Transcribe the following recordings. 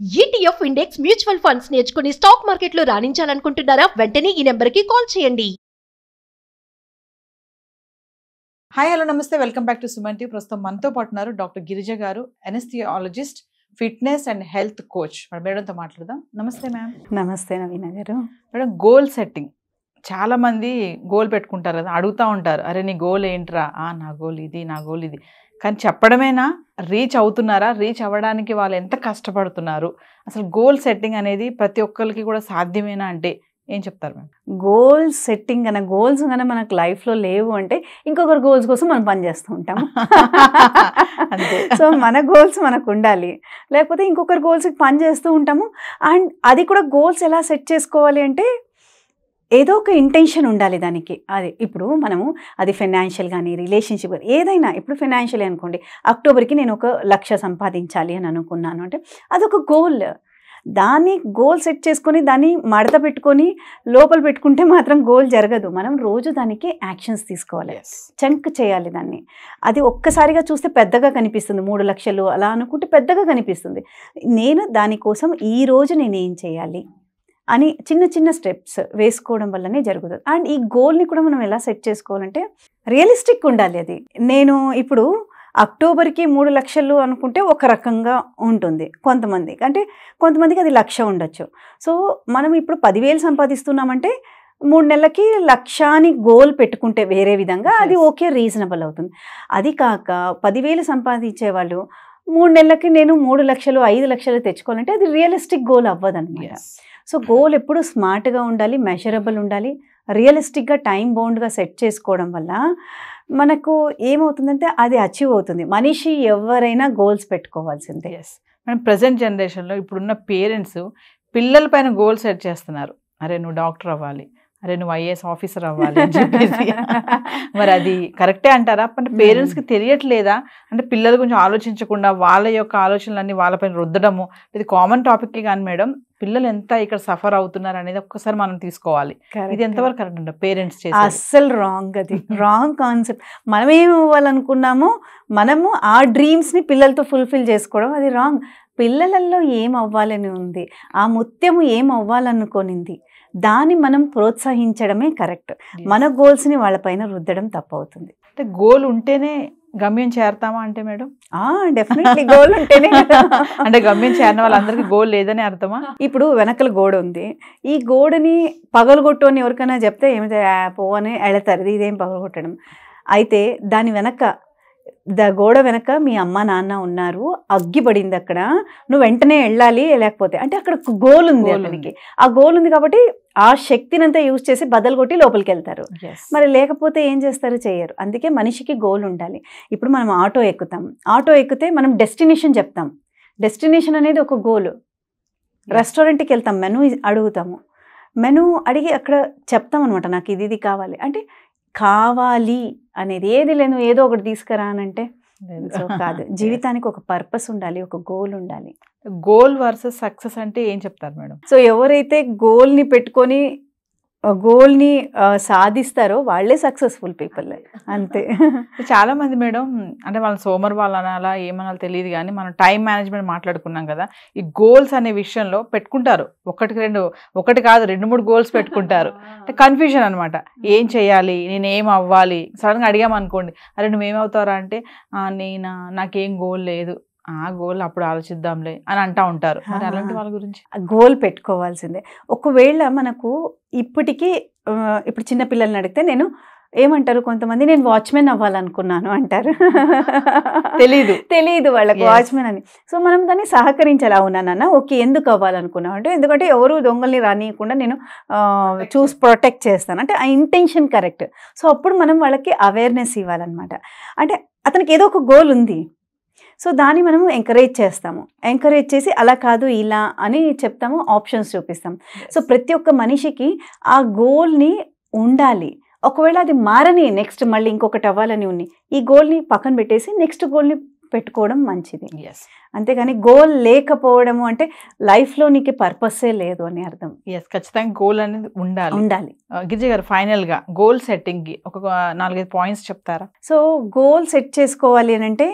ETF index mutual funds నేర్చుకుని stock మార్కెట్లో రాణించాలనుకుంటున్నారా? వెంటనే ఈ నెంబర్కి కాల్ చేయండి. హాయ్ హలో నమస్తే, welcome back to Suman TV. ప్రస్తుతం మనతో పాటు ఉన్నారు డాక్టర్ గిరిజ గారు, ఎనస్థియాలజిస్ట్, ఫిట్నెస్ అండ్ హెల్త్ కోచ్. మేడంతో మాట్లాడదాం. నమస్తే మ్యామ్. నమస్తే నవీన గారు. మేడం, గోల్ సెట్టింగ్ చాలా మంది గోల్ పెట్టుకుంటారు కదా, అడుగుతూ ఉంటారు, అరే నీ గోల్ ఏంట్రా? నా గోల్ ఇది, నా గోల్ ఇది. కానీ చెప్పడమేనా, రీచ్ అవుతున్నారా? రీచ్ అవ్వడానికి వాళ్ళు ఎంత కష్టపడుతున్నారు? అసలు గోల్ సెట్టింగ్ అనేది ప్రతి ఒక్కరికి కూడా సాధ్యమేనా అంటే ఏం చెప్తారు మ్యామ్? గోల్ సెట్టింగ్ అనే గోల్స్ కానీ మనకు లైఫ్లో లేవు అంటే ఇంకొకరి గోల్స్ కోసం మనం పనిచేస్తూ ఉంటాం. అంతే. సో మన గోల్స్ మనకు ఉండాలి, లేకపోతే ఇంకొకరి గోల్స్కి పని చేస్తూ ఉంటాము. అండ్ అది కూడా గోల్స్ ఎలా సెట్ చేసుకోవాలి అంటే ఏదో ఒక ఇంటెన్షన్ ఉండాలి దానికి. అది ఇప్పుడు మనము అది ఫైనాన్షియల్ కానీ రిలేషన్షిప్ కానీ ఏదైనా, ఇప్పుడు ఫైనాన్షియల్ అనుకోండి, అక్టోబర్కి నేను 1,00,000 సంపాదించాలి అని అనుకున్నాను అంటే అదొక గోల్. దాన్ని గోల్ సెట్ చేసుకొని దాన్ని మడత పెట్టుకొని లోపల పెట్టుకుంటే మాత్రం గోల్ జరగదు. మనం రోజు దానికి యాక్షన్స్ తీసుకోవాలి, చంక్ చేయాలి దాన్ని. అది ఒక్కసారిగా చూస్తే పెద్దగా కనిపిస్తుంది, 3,00,000 అలా అనుకుంటే పెద్దగా కనిపిస్తుంది. నేను దానికోసం ఈరోజు నేను ఏం చేయాలి అని చిన్న చిన్న స్టెప్స్ వేసుకోవడం వల్లనే జరుగుతుంది. అండ్ ఈ గోల్ని కూడా మనం ఎలా సెట్ చేసుకోవాలంటే రియలిస్టిక్ ఉండాలి. అది నేను ఇప్పుడు అక్టోబర్కి 3,00,000 అనుకుంటే ఒక రకంగా ఉంటుంది కొంతమందికి, అంటే కొంతమందికి అది 1,00,000 ఉండొచ్చు. సో మనం ఇప్పుడు 10,000 సంపాదిస్తున్నామంటే 3 నెలలకి 1,00,000 అని గోల్ పెట్టుకుంటే వేరే విధంగా అది ఓకే, రీజనబుల్ అవుతుంది. అది కాక 10,000 సంపాదించే వాళ్ళు 3 నెలలకి నేను 3,00,000 5,00,000 తెచ్చుకోవాలంటే అది రియలిస్టిక్ గోల్ అవ్వదన్నమాట. సో గోల్ ఎప్పుడు స్మార్ట్గా ఉండాలి, మెజరబుల్ ఉండాలి, రియలిస్టిక్గా టైం బౌండ్గా సెట్ చేసుకోవడం వల్ల మనకు ఏమవుతుందంటే అది అచీవ్ అవుతుంది. మనిషి ఎవరైనా గోల్స్ పెట్టుకోవాల్సిందే. మనం ప్రజెంట్ జనరేషన్లో ఇప్పుడున్న పేరెంట్స్ పిల్లల పైన గోల్ సెట్ చేస్తున్నారు. అరే నువ్వు డాక్టర్ అవ్వాలి, అరే నువ్వు ఐఏఎస్ ఆఫీసర్ అవ్వాలి అని చెప్పేసి. మరి అది కరెక్టే అంటారా? అంటే పేరెంట్స్కి తెలియట్లేదా? అంటే పిల్లల గురించి ఆలోచించకుండా వాళ్ళ యొక్క ఆలోచనలన్నీ వాళ్ళపైన రుద్దడము, ఇది కామన్ టాపిక్. కానీ మేడం, పిల్లలు ఎంత ఇక్కడ సఫర్ అవుతున్నారు అనేది ఒక్కసారి మనం తీసుకోవాలి. ఇది ఎంతవరకు కరెక్ట్ అంటారు పేరెంట్స్ చేసి? అస్సలు రాంగ్, అది రాంగ్ కాన్సెప్ట్. మనం ఏం అవ్వాలనుకున్నామో మనము ఆ డ్రీమ్స్ని పిల్లలతో ఫుల్ఫిల్ చేసుకోవడం అది రాంగ్. పిల్లలలో ఏం అవ్వాలని ఉంది, ఆ ముత్యము ఏం అవ్వాలనుకోనింది, దాన్ని మనం ప్రోత్సహించడమే కరెక్ట్. మన గోల్స్ని వాళ్ళపైన రుద్దడం తప్పవుతుంది. అంటే గోల్ ఉంటేనే గమ్యం చేరతామా అంటే మేడం? డెఫినెట్లీ గోల్ ఉంటేనే. అంటే గమ్యం చేరిన వాళ్ళందరికీ గోల్ లేదని అర్థమా? ఇప్పుడు వెనకల గోడ ఉంది, ఈ గోడని పగలగొట్టు అని ఎవరికైనా చెప్తే ఏమైతే పో అని వెళతారు, ఇదేం పగలగొట్టడం. అయితే దాని వెనక గోడ వెనక మీ అమ్మ నాన్న ఉన్నారు, అగ్గి పడింది అక్కడ, నువ్వు వెంటనే వెళ్ళాలి, లేకపోతే అంటే అక్కడ గోల్ ఉంది అతనికి. ఆ గోల్ ఉంది కాబట్టి ఆ శక్తిని అంతా యూజ్ చేసి బద్దలు కొట్టి లోపలికి వెళ్తారు. మరి లేకపోతే ఏం చేస్తారు? చేయరు. అందుకే మనిషికి గోల్ ఉండాలి. ఇప్పుడు మనం ఆటో ఎక్కుతాం, ఆటో ఎక్కితే మనం డెస్టినేషన్ చెప్తాం, డెస్టినేషన్ అనేది ఒక గోల్. రెస్టారెంట్కి వెళ్తాం, మెనూ అడుగుతాము, మెనూ అడిగి అక్కడ చెప్తాం అనమాట, నాకు ఇది కావాలి అంటే కావాలి అనేది ఏది లేదు, ఏదో ఒకటి తీసుకురా అని అంటే సో కాదు. జీవితానికి ఒక పర్పస్ ఉండాలి, ఒక గోల్ ఉండాలి. గోల్ వర్సెస్ సక్సెస్ అంటే ఏం చెప్తారు మేడం? సో ఎవరైతే గోల్ని పెట్టుకొని గోల్ని సాధిస్తారో వాళ్ళే సక్సెస్ఫుల్ పీపుల్, అంతే. చాలా మంది మేడం, అంటే వాళ్ళ సోమర్ వాళ్ళు అనాలా ఏమనాలో తెలియదు, కానీ మనం టైం మేనేజ్మెంట్ మాట్లాడుకున్నాం కదా, ఈ గోల్స్ అనే విషయంలో పెట్టుకుంటారు, ఒకటి కాదు 2-3 గోల్స్ పెట్టుకుంటారు. అంటే కన్ఫ్యూజన్ అనమాట, ఏం చేయాలి, నేను ఏం అవ్వాలి. సడన్గా అడిగామనుకోండి, అరే నువ్వేమవుతారా అంటే నాకేం గోల్ లేదు, ఆ గోల్ అప్పుడు ఆలోచిద్దాంలే అని అంటూ ఉంటారు. మరి అలాంటి వాళ్ళ గురించి గోల్ పెట్టుకోవాల్సిందే. ఒకవేళ మనకు ఇప్పుడు చిన్నపిల్లల్ని అడిగితే నేను ఏమంటారు, కొంతమంది నేను వాచ్మెన్ అవ్వాలనుకున్నాను అంటారు. తెలీదు వాళ్ళకి వాచ్మెన్ అని. సో మనం దాన్ని సహకరించాలి. అవునా నాన్న, ఓకే, ఎందుకు అవ్వాలనుకున్నావు అంటే ఎందుకంటే ఎవరు దొంగల్ని రానియకుండా నేను ప్రొటెక్ట్ చేస్తాను అంటే ఆ ఇంటెన్షన్ కరెక్ట్. సో అప్పుడు మనం వాళ్ళకి అవేర్నెస్ ఇవ్వాలన్నమాట. అంటే అతనికి ఏదో ఒక గోల్ ఉంది, సో దాన్ని మనము ఎంకరేజ్ చేస్తాము, ఎంకరేజ్ చేసి అలా కాదు ఇలా అని చెప్తాము, ఆప్షన్స్ చూపిస్తాం. సో ప్రతి ఒక్క మనిషికి ఆ గోల్ని ఉండాలి. ఒకవేళ అది మారని నెక్స్ట్ మళ్ళీ ఇంకొకటి అవ్వాలని ఉంది, ఈ గోల్ని పక్కన పెట్టేసి నెక్స్ట్ గోల్ని పెట్టుకోవడం మంచిది. అంతేగాని గోల్ లేకపోవడము అంటే లైఫ్లో నీకు పర్పస్సే లేదు అని అర్థం. ఖచ్చితంగా గోల్ అనేది ఉండాలి. గిరిజ గారు, ఫైనల్గా గోల్ సెట్టింగ్కి ఒక 4-5 పాయింట్స్ చెప్తారా? సో గోల్ సెట్ చేసుకోవాలి అని అంటే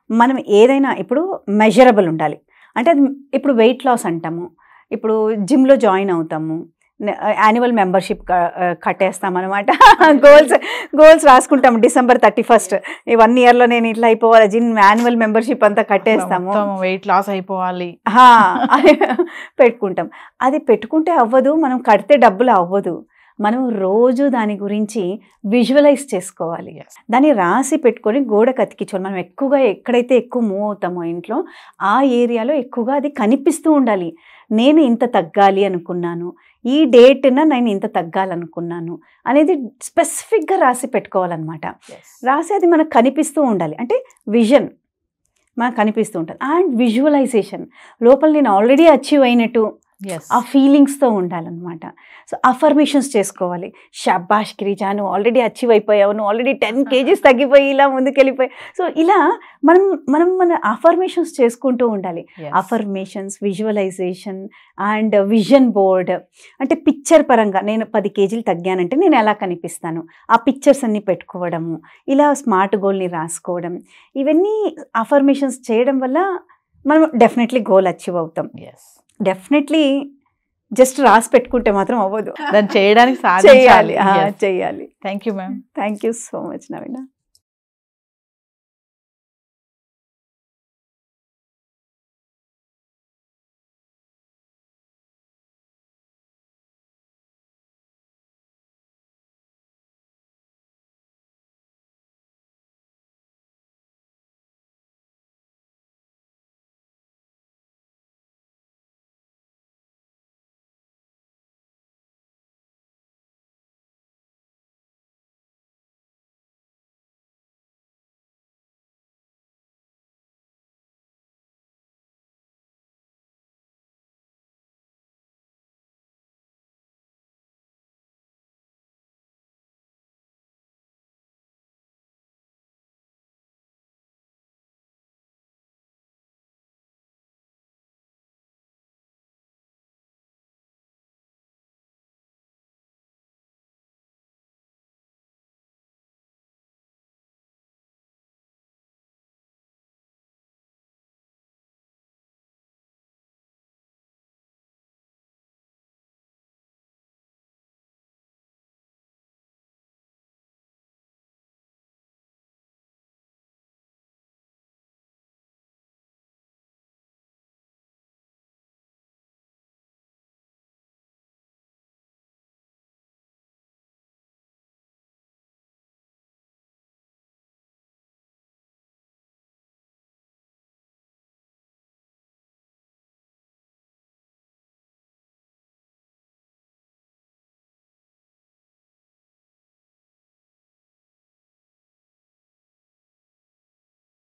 మనం ఏదైనా ఇప్పుడు మెజరబుల్ ఉండాలి. అంటే అది ఇప్పుడు వెయిట్ లాస్ అంటాము, ఇప్పుడు జిమ్లో జాయిన్ అవుతాము, యాన్యువల్ మెంబర్షిప్ కట్టేస్తాం అనమాట. గోల్స్ రాసుకుంటాము December 31st, ఈ 1 yearలో నేను ఇట్లా అయిపోవాలి, జిమ్ యాన్యువల్ మెంబర్షిప్ అంతా కట్టేస్తాము, వెయిట్ లాస్ అయిపోవాలి పెట్టుకుంటాం. అది పెట్టుకుంటే అవ్వదు, మనం కడితే డబ్బులు అవ్వదు. మనం రోజు దాని గురించి విజువలైజ్ చేసుకోవాలి, దాన్ని రాసి పెట్టుకొని గోడకు అతికించుకోవాలి. మనం ఎక్కువగా ఎక్కడైతే ఎక్కువ మూవ్ అవుతామో ఇంట్లో ఆ ఏరియాలో ఎక్కువగా అది కనిపిస్తూ ఉండాలి. నేను ఇంత తగ్గాలి అనుకున్నాను, ఈ డేట్న నేను ఇంత తగ్గాలనుకున్నాను అనేది స్పెసిఫిక్గా రాసి పెట్టుకోవాలన్నమాట. రాసి అది మనకు కనిపిస్తూ ఉండాలి, అంటే విజన్ మనకు కనిపిస్తూ ఉంటుంది. అండ్ విజువలైజేషన్, లోపల నేను ఆల్రెడీ అచీవ్ అయినట్టు ఆ ఫీలింగ్స్తో ఉండాలన్నమాట. సో అఫర్మేషన్స్ చేసుకోవాలి. షాబాష్ గిరిజా, నువ్వు ఆల్రెడీ అచీవ్ అయిపోయావు, నువ్వు ఆల్రెడీ 10 kgs తగ్గిపోయి ఇలా ముందుకెళ్ళిపోయి. సో ఇలా మన అఫర్మేషన్స్ చేసుకుంటూ ఉండాలి. Affirmations, visualization and vision board, అంటే పిక్చర్ పరంగా నేను 10 kgs తగ్గానంటే నేను ఎలా కనిపిస్తాను, ఆ పిక్చర్స్ అన్ని పెట్టుకోవడము, ఇలా స్మార్ట్ గోల్ని రాసుకోవడం, ఇవన్నీ అఫర్మేషన్స్ చేయడం వల్ల మనం డెఫినెట్లీ గోల్ అచీవ్ అవుతాం. డెఫినెట్లీ జస్ట్ రాసి పెట్టుకుంటే మాత్రం అవ్వదు, దాన్ని చేయడానికి చేయాలి. Thank you ma'am. Thank you so much Naveena.